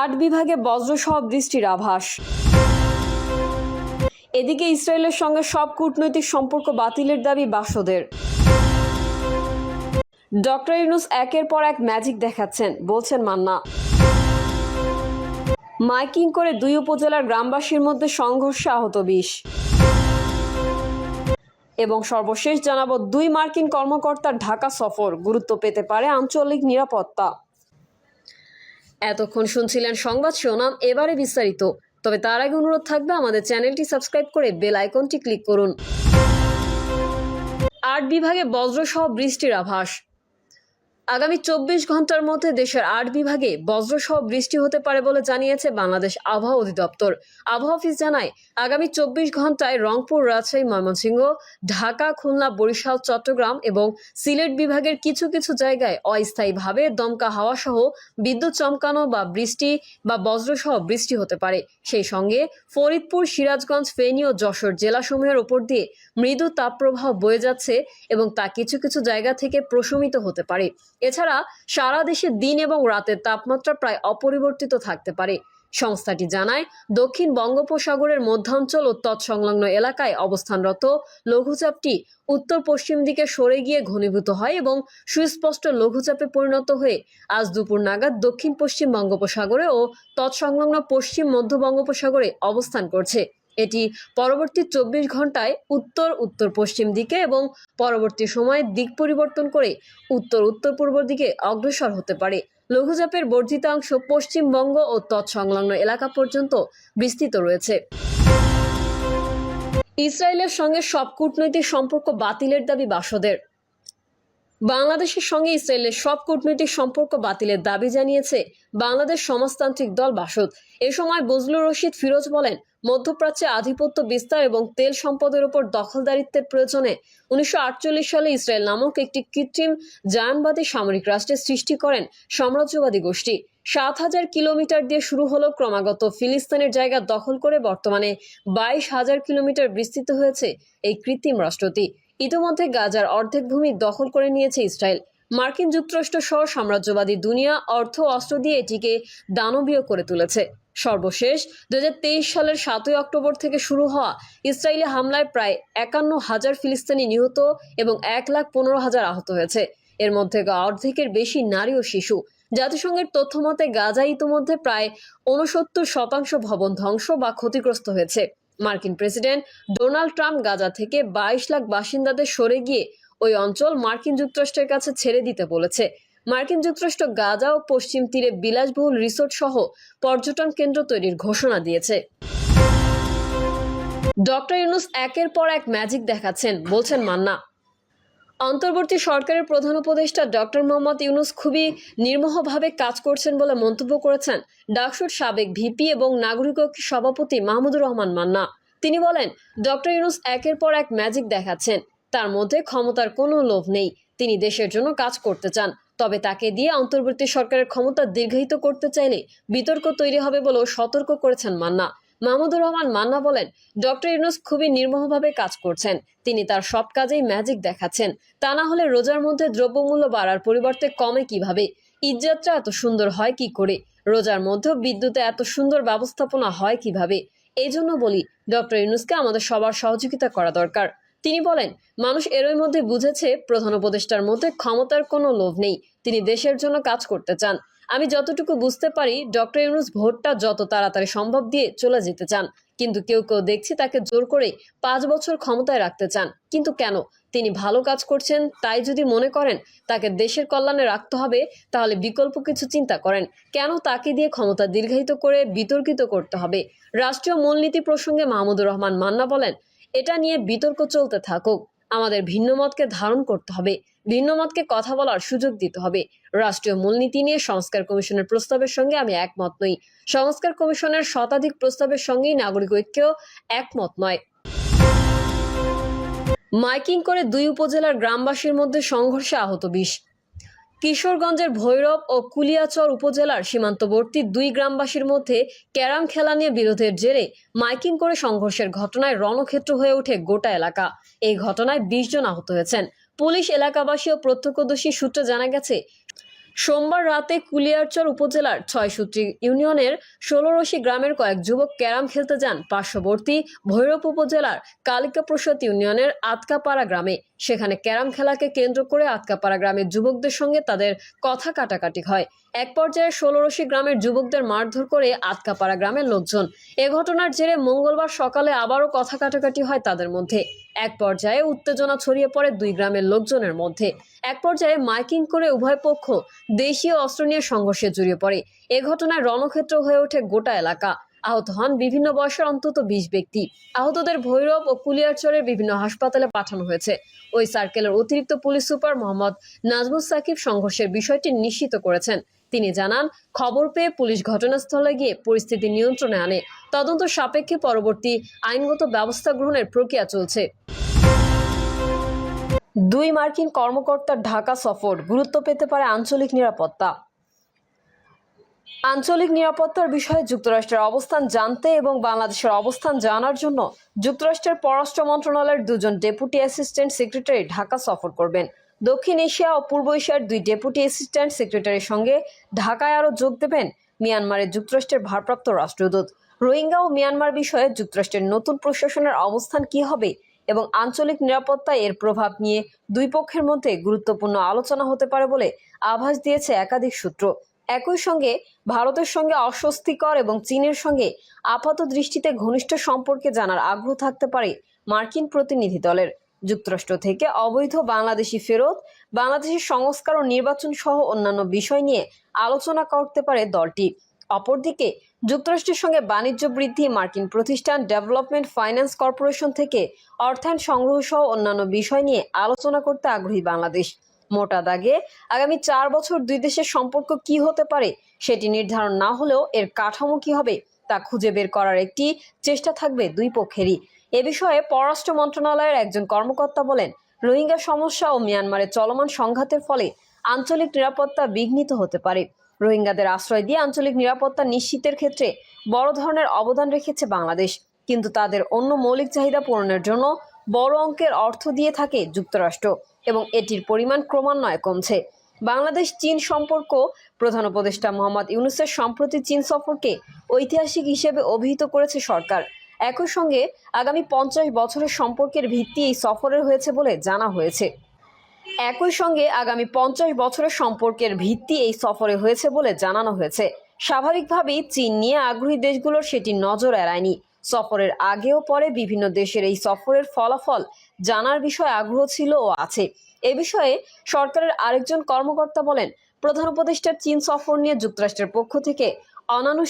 8 বিভাগে বজ্রসহ বৃষ্টির আভাস। এদিকে ইসরায়েলের সঙ্গে সব কূটনৈতিক সম্পর্ক বাতিলের দাবি বাসদের। ডক্টর ইউনূস একের পর এক ম্যাজিক দেখাচ্ছেন, বলছেন মান্না। মাইকিং করে 2 উপজেলার গ্রামবাসীর মধ্যে সংঘর্ষে আহত 20। এবং সর্বশেষ জানাবো 2 মার্কিন কর্মকর্তার ঢাকা সফর, গুরুত্ব পেতে পারে আঞ্চলিক নিরাপত্তা। এতক্ষণ শুনছিলেন সংবাদ শিরোনাম, এবারে বিস্তারিত। তবে তার আগে অনুরোধ থাকবে আমাদের চ্যানেলটি সাবস্ক্রাইব করে বেল আইকনটি ক্লিক করুন। 8 বিভাগে বজ্রসহ বৃষ্টির আভাস। আগামী 24 ঘন্টার মধ্যে দেশের 8 বিভাগে বজ্রসহ বৃষ্টি হতে পারে বলে জানিয়েছে বাংলাদেশ আবহাওয়া অধিদপ্তর। আবহাওয়া অফিস জানায়, আগামী 24 ঘন্টায় রংপুর, রাজশাহী, ময়মনসিংহ, ঢাকা, খুলনা, বরিশাল, চট্টগ্রাম এবং সিলেট বিভাগের কিছু কিছু জায়গায় অস্থায়ীভাবে দমকা হাওয়া সহ বিদ্যুৎ চমকানো বা বৃষ্টি বা বজ্রসহ বৃষ্টি হতে পারে। সেই সঙ্গে ফরিদপুর, সিরাজগঞ্জ, ফেনী ও যশোর জেলাসমূহের উপর দিয়ে মৃদু তাপপ্রবাহ বয়ে যাচ্ছে এবং তা কিছু কিছু জায়গা থেকে প্রশমিত হতে পারে। এছাড়া সারা দেশে দিন এবং রাতের তাপমাত্রা প্রায় অপরিবর্তিত থাকতে পারে। সংস্থাটি জানায়, দক্ষিণ বঙ্গোপসাগরের মধ্যাঞ্চল ও তৎসংলগ্ন এলাকায় অবস্থানরত লঘুচাপটি উত্তর পশ্চিম দিকে সরে গিয়ে ঘনীভূত হয় এবং সুস্পষ্ট লঘুচাপে পরিণত হয়ে আজ দুপুর নাগাদ দক্ষিণ পশ্চিম বঙ্গোপসাগরে ও তৎসংলগ্ন পশ্চিম মধ্য বঙ্গোপসাগরে অবস্থান করছে। এটি পরবর্তী 24 ঘন্টায় উত্তর উত্তর পশ্চিম দিকে এবং পরবর্তী সময়ে দিক পরিবর্তন করে উত্তর উত্তর পূর্ব দিকে অগ্রসর হতে পারে। লঘুচাপের বর্ধিতাংশ পশ্চিমবঙ্গ ও তৎসংলগ্ন এলাকা পর্যন্ত বিস্তৃত রয়েছে। ইসরায়েলের সঙ্গে সব কূটনৈতিক সম্পর্ক বাতিলের দাবি বাসদের। বাংলাদেশের সঙ্গে ইসরায়েলের সব কূটনৈতিক সম্পর্ক বাতিলের দাবি জানিয়েছে বাংলাদেশ সমাজতান্ত্রিক দল বাসদ। এ সময় বজলুর রশিদ ফিরোজ বলেন, মধ্যপ্রাচ্যে আধিপত্য বিস্তার এবং তেল সম্পদের উপর দখলদারিত্বের প্রয়োজনে 1948 সালে ইসরায়েল নামক একটি কৃত্রিম জায়নবাদী সামরিক রাষ্ট্রের সৃষ্টি করেন সাম্রাজ্যবাদী গোষ্ঠী। 7,000 কিলোমিটার দিয়ে শুরু হলো ক্রমাগত ফিলিস্তিনের জায়গা দখল করে বর্তমানে 22,000 কিলোমিটার বিস্তৃত হয়েছে এই কৃত্রিম রাষ্ট্রটি। ইতিমধ্যে গাজার অর্ধেক ভূমি দখল করে নিয়েছে ইসরায়েল। মার্কিন যুক্তরাষ্ট্র সহ সাম্রাজ্যবাদী দুনিয়া অর্থ অস্ত্র দিয়ে এটিকে দানবীয় করে তুলেছে। সর্বশেষ 2023 সালের 7 অক্টোবর থেকে শুরু হওয়া ইসরায়েলি হামলায় প্রায় 51,000 ফিলিস্তিনি নিহত এবং 1,15,000 আহত হয়েছে। এর মধ্যে অর্ধেকের বেশি নারী ও শিশু। জাতিসংঘের তথ্য মতে গাজায় ইতিমধ্যে প্রায় 69% ভবন ধ্বংস বা ক্ষতিগ্রস্ত হয়েছে। মার্কিন প্রেসিডেন্ট ডোনাল্ড ট্রাম্প গাজা থেকে 22 লাখ বাসিন্দাদের সরে গিয়ে ওই অঞ্চল মার্কিন যুক্তরাষ্ট্রের কাছে ছেড়ে দিতে বলেছে। মার্কিন যুক্তরাষ্ট্র গাজা ও পশ্চিম তীরে বিলাসবহুল রিসোর্ট সহ পর্যটন কেন্দ্র তৈরির ঘোষণা দিয়েছে। ডক্টর ইউনূস একের পর এক ম্যাজিক দেখাচ্ছেন, বলছেন মান্না। অন্তর্বর্তী সরকারের প্রধান উপদেষ্টা ডক্টর মোহাম্মদ ইউনূস খুবই নির্মোহভাবে কাজ করছেন বলে মন্তব্য করেছেন ডাকসুর সাবেক ভিপি এবং নাগরিক ঐক্যের সভাপতি মাহমুদুর রহমান মান্না। তিনি বলেন, ডক্টর ইউনূস একের পর এক ম্যাজিক দেখাচ্ছেন। তার মধ্যে ক্ষমতার কোনো লোভ নেই। তিনি দেশের জন্য কাজ করতে চান। তবে তাকে দিয়ে অন্তর্বর্তী সরকারের ক্ষমতা দীর্ঘায়িত করতে চাইলে বিতর্ক তৈরি হবে বলেও সতর্ক করেছেন মান্না। মাহমুদুর রহমান মান্না বলেন, ডক্টর ইউনূস খুবই নির্মোহভাবে কাজ করছেন। তিনি তার সব কাজেই ম্যাজিক দেখাচ্ছেন। তা না হলে রোজার মধ্যে দ্রব্যমূল্য বাড়ার পরিবর্তে কমে কিভাবে? ঈদযাত্রা এত সুন্দর হয় কি করে? রোজার মধ্যে বিদ্যুতে এত সুন্দর ব্যবস্থাপনা হয় কিভাবে? এই জন্য বলি, ডক্টর ইউনূসকে আমাদের সবার সহযোগিতা করা দরকার। তিনি বলেন, মানুষ এরই মধ্যে বুঝেছে প্রধান উপদেষ্টার মধ্যে ক্ষমতার কোনো লোভ নেই। তিনি দেশের জন্য কাজ করতে চান। আমি যতটুকু বুঝতে পারি, ডক্টর ইউনূস ভোটটা যত তাড়াতাড়ি সম্ভব দিয়ে চলে যেতে চান। কিন্তু কেউ কেউ দেখছি তাকে জোর করে 5 বছর ক্ষমতায় রাখতে চান। কিন্তু কেন? তিনি ভালো কাজ করছেন তাই যদি মনে করেন তাকে দেশের কল্যাণে রাখতে হবে, তাহলে বিকল্প কিছু চিন্তা করেন। কেন তাকে দিয়ে ক্ষমতা দীর্ঘায়িত করে বিতর্কিত করতে হবে? রাষ্ট্রীয় মূলনীতি প্রসঙ্গে মাহমুদুর রহমান মান্না বলেন, এটা নিয়ে বিতর্ক চলতে থাকুক। আমাদের ভিন্ন মতকে ধারণ করতে হবে, ভিন্ন মতকে কথা বলার সুযোগ দিতে হবে। রাষ্ট্রীয় মূলনীতি নিয়ে সংস্কার কমিশনের প্রস্তাবের সঙ্গে আমি একমত নই। সংস্কার কমিশনের শতাধিক প্রস্তাবের সঙ্গেই নাগরিক ঐক্য একমত নয়। মাইকিং করে 2 উপজেলার গ্রামবাসীর মধ্যে সংঘর্ষে আহত 20। কিশোরগঞ্জের ভৈরব ও কুলিয়াচর উপজেলার সীমান্তবর্তী 2 গ্রামবাসীর মধ্যে ক্যারাম খেলা নিয়ে বিরোধের জেরে মাইকিং করে সংঘর্ষের ঘটনায় রণক্ষেত্র হয়ে ওঠে গোটা এলাকা। এই ঘটনায় 20 জন আহত হয়েছেন। পুলিশ, এলাকাবাসী ও প্রত্যক্ষদর্শী সূত্রে জানা গেছে, সোমবার রাতে কুলিয়ারচর উপজেলার ৬ ইউনিয়নের ১৬রশি গ্রামের কয়েক যুবক ক্যারাম খেলতে যান পার্শ্ববর্তী ভৈরব উপজেলার কালিকাপ্রসাদ ইউনিয়নের আতকাপাড়া গ্রামে। সেখানে ক্যারাম খেলাকে কেন্দ্র করে আতকাপাড়া গ্রামের যুবকদের সঙ্গে তাদের কথা কাটাকাটি হয়। এক পর্যায়ে ১৬রশি গ্রামের যুবকদের মারধর করে আতকাপাড়া গ্রামের লোকজন। এ ঘটনার জেরে মঙ্গলবার সকালে আবারও কথা কাটাকাটি হয় তাদের মধ্যে। এক পর্যায়ে উত্তেজনা ছড়িয়ে পড়ে দুই গ্রামের লোকজনের মধ্যে। এক পর্যায়ে মাইকিং করে উভয় পক্ষ দেশীয় অস্ত্র নিয়ে সংঘর্ষে জড়িয়ে পড়ে। এ ঘটনায় রণক্ষেত্র হয়ে ওঠে গোটা এলাকা। আহত হন বিভিন্ন বয়সের অন্তত ২০ ব্যক্তি। আহতদের ভৈরব ও কুলিয়ারচরের বিভিন্ন হাসপাতালে পাঠানো হয়েছে। ওই সার্কেলের অতিরিক্ত পুলিশ সুপার মোহাম্মদ নাজমুস সাকিব সংঘর্ষের বিষয়টি নিশ্চিত করেছেন। তিনি জানান, খবর পেয়ে পুলিশ ঘটনাস্থলে গিয়ে পরিস্থিতি নিয়ন্ত্রণে আনে। তদন্ত সাপেক্ষে পরবর্তী আইনগত ব্যবস্থা গ্রহণের প্রক্রিয়া চলছে। দুই মার্কিন কর্মকর্তার ঢাকা সফর, গুরুত্ব পেতে পারে আঞ্চলিক নিরাপত্তা। আঞ্চলিক নিরাপত্তার বিষয়ে যুক্তরাষ্ট্রের অবস্থান জানতে এবং বাংলাদেশের অবস্থান জানার জন্য যুক্তরাষ্ট্রের পররাষ্ট্র মন্ত্রণালয়ের দুজন ডেপুটি অ্যাসিস্ট্যান্ট সেক্রেটারি ঢাকা সফর করবেন। দক্ষিণ এশিয়া ও পূর্ব এশিয়ার দুই ডেপুটি অ্যাসিস্ট্যান্ট সেক্রেটারির সঙ্গে ঢাকায় আরও যোগ দেবেন মিয়ানমারের যুক্তরাষ্ট্রের ভারপ্রাপ্ত রাষ্ট্রদূত। রোহিঙ্গা ও মিয়ানমার বিষয়ে যুক্তরাষ্ট্রের নতুন প্রশাসনের অবস্থান কী হবে এবং আঞ্চলিক নিরাপত্তায় এর প্রভাব নিয়ে দুই পক্ষের মধ্যে গুরুত্বপূর্ণ আলোচনা হতে পারে বলে আভাস দিয়েছে একাধিক সূত্র। একই সঙ্গে ভারতের সঙ্গে অস্বস্তিকর এবং চীনের সঙ্গে আপাত দৃষ্টিতে ঘনিষ্ঠ সম্পর্কে জানার আগ্রহ থাকতে পারে মার্কিন প্রতিনিধি দলের। যুক্তরাষ্ট্র থেকে অবৈধ বাংলাদেশি ফেরত, বাংলাদেশের সংস্কার ও নির্বাচন সহ অন্যান্য বিষয় নিয়ে আলোচনা করতে পারে দলটি। অপরদিকে যুক্তরাষ্ট্রের সঙ্গে বাণিজ্য বৃদ্ধি, মার্কিন প্রতিষ্ঠান ডেভেলপমেন্ট ফাইন্যান্স কর্পোরেশন থেকে অর্থায়ন সংগ্রহ সহ অন্যান্য বিষয় নিয়ে আলোচনা করতে আগ্রহী বাংলাদেশ। মোটা দাগে আগামী ৪ বছর দুই দেশের সম্পর্ক কি হতে পারে সেটি নির্ধারণ না হলেও এর কাঠামো কি হবে তা খুঁজে বের করার একটি চেষ্টা থাকবে দুই পক্ষেরই। এ বিষয়ে পররাষ্ট্র মন্ত্রণালয়ের একজন কর্মকর্তা বলেন, রোহিঙ্গা সমস্যা ও মিয়ানমারের চলমান সংঘাতের ফলে আঞ্চলিক নিরাপত্তা বিঘ্নিত হতে পারে। রোহিঙ্গাদের আশ্রয় দিয়ে আঞ্চলিক নিরাপত্তা নিশ্চিতের ক্ষেত্রে বড় ধরনের অবদান রেখেছে বাংলাদেশ, কিন্তু তাদের অন্য মৌলিক চাহিদা পূরণের জন্য বড় অঙ্কের অর্থ দিয়ে থাকে যুক্তরাষ্ট্র এবং এটির পরিমাণ ক্রমান্বয়ে কমছে। বাংলাদেশ চীন সম্পর্ক, প্রধান উপদেষ্টা মোহাম্মদ ইউনূসের সম্প্রতি চীন সফরকে ঐতিহাসিক হিসেবে অভিহিত করেছে সরকার। একই সঙ্গে আগামী ৫০ বছরের সম্পর্কের ভিত্তি এই সফরের হয়েছে বলে জানা হয়েছে। জানানো হয়েছে স্বাভাবিকভাবেই চীন নিয়ে আগ্রহী দেশগুলোর সেটি নজর এড়ায়নি। সফরের আগেও পরে বিভিন্ন দেশের এই সফরের ফলাফল জানার বিষয়ে আগ্রহ ছিল ও আছে। এ বিষয়ে সরকারের আরেকজন কর্মকর্তা বলেন, প্রধান উপদেষ্টার চীন সফর নিয়ে যুক্তরাষ্ট্রের পক্ষ থেকে অনানুষ্ঠানিক